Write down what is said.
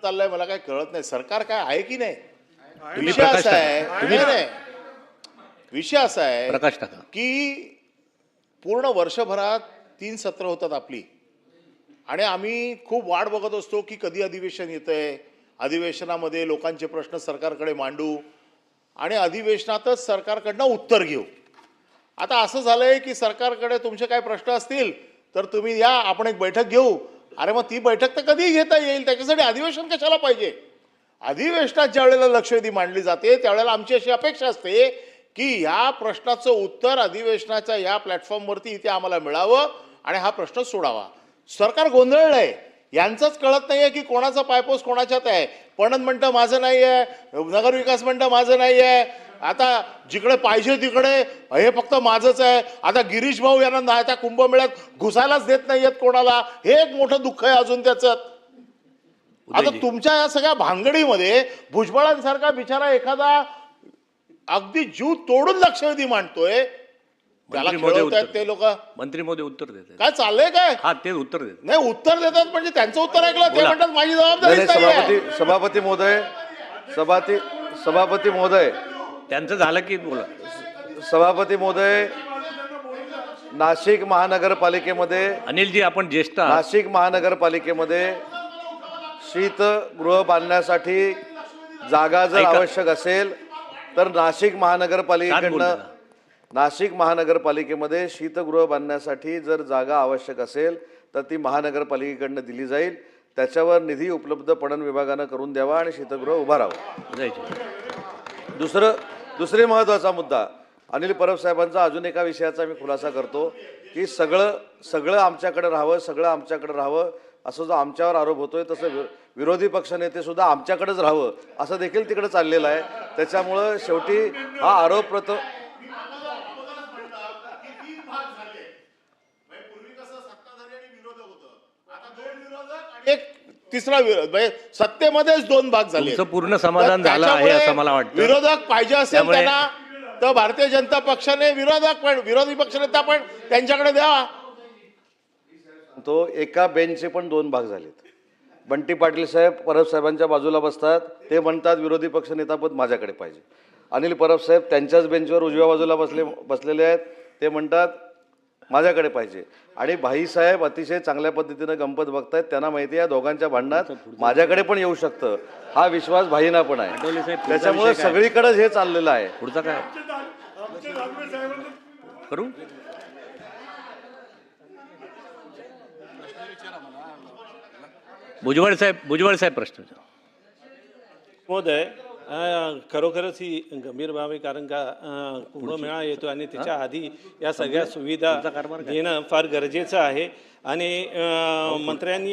चाललंय मला काय कळत नाही. सरकार काय आहे की नाही? विषय प्रकाश असा आहे टाका. नाही, विषय असा आहे प्रकाश टाका. की पूर्ण वर्षभरात 3 सत्र होतात आपली आणि आम्ही खूप वाट बघत असतो की कधी अधिवेशन येतंय, अधिवेशनामध्ये लोकांचे प्रश्न सरकारकडे मांडू आणि अधिवेशनातच सरकारकडनं उत्तर घेऊ. आता असं झालंय की सरकारकडे तुमचे काय प्रश्न असतील तर तुम्ही या, आपण एक बैठक घेऊ. अरे मग ती बैठक तर कधी घेता येईल? त्याच्यासाठी अधिवेशन कशाला पाहिजे? अधिवेशनात ज्या वेळेला लक्षवेधी मांडली जाते त्यावेळेला आमची अशी अपेक्षा असते की ह्या प्रश्नाचं उत्तर अधिवेशनाच्या या प्लॅटफॉर्मवरती इथे आम्हाला मिळावं आणि हा प्रश्न सोडावा. सरकार गोंधळलंय, यांचंच कळत नाहीये की कोणाचा पायपोस कोणाच्यात आहे. पणन म्हणतं माझं नाही आहे, नगरविकास म्हणतं माझं नाही आहे, आता जिकडे पाहिजे तिकडे हे फक्त माझंच आहे. आता गिरीश भाऊ यांना त्या कुंभमेळ्यात घुसायलाच देत नाहीयेत कोणाला, हे एक मोठं दुःख आहे अजून त्याचं. आता तुमच्या या सगळ्या भानगडीमध्ये भुजबळांसारखा बिचारा एखादा अगदी जीव तोडून लक्षवेधी मांडतोय, त्याला खेळवतायत ते लोक. मंत्री महोदय उत्तर देतात. काय चाललंय काय? हा, ते उत्तर देतात. नाही, उत्तर देतात म्हणजे त्यांचं उत्तर ऐकलं ते म्हणतात माझी जबाबदारी. सभापती महोदय, सभापती महोदय, त्यांचं झालं की बोला. सभापती महोदय, नाशिक महानगरपालिकेमध्ये अनिलजी आपण ज्येष्ठ आहात. नाशिक महानगरपालिकेमध्ये शीतगृह बांधण्यासाठी जागा जर ऐका. आवश्यक असेल तर नाशिक महानगरपालिकेमध्ये शीतगृह बांधण्यासाठी जर जागा आवश्यक असेल तर ती महानगरपालिकेकडनं दिली जाईल. त्याच्यावर निधी उपलब्ध पणन विभागानं करून द्यावा आणि शीतगृह उभा राहावं. दुसरे महत्त्वाचा मुद्दा, अनिल परब साहेबांचा अजून एका विषयाचा मी खुलासा करतो की सगळं आमच्याकडे राहावं असं जो आमच्यावर आरोप होतोय तसं विरोधी पक्षनेते सुद्धा आमच्याकडेच राहावं असं देखील तिकडे चाललेलं आहे. त्याच्यामुळं शेवटी हा आरोप एक तिसरा विरोध, म्हणजे सत्तेमध्येच 2 भाग झाले. पूर्ण समाधान झालं आहे असं मला वाटतं. विरोधक पाहिजे असेल त्यांना तर भारतीय जनता पक्षाने विरोधी पक्षनेता पण त्यांच्याकडे द्यावा. तो एका बेंचचे पण 2 भाग झालेत. बंटी पाटील साहेब परब साहेबांच्या बाजूला बसतात, ते म्हणतात विरोधी पक्षनेतापद माझ्याकडे पाहिजे. अनिल परब साहेब त्यांच्याच बेंचवर उजव्या बाजूला बसलेले आहेत, ते म्हणतात माझ्याकडे पाहिजे. आणि भाईसाहेब अतिशय चांगल्या पद्धतीनं गंमत बघतायत, त्यांना माहिती आहे या दोघांच्या भांडणात माझ्याकडे पण येऊ शकतं, हा विश्वास भाईंना पण आहे. त्याच्यामुळे सगळीकडेच हे चाललेलं आहे. पुढचा काय करू? भुजबळ साहेब प्रश्न महोदय, खरोखरच ही गंभीर बाब आहे, कारण का कुंभमेळा येतो आणि त्याच्या आधी या सगळ्या सुविधा घेणं फार गरजेचं आहे. आणि मंत्र्यांनी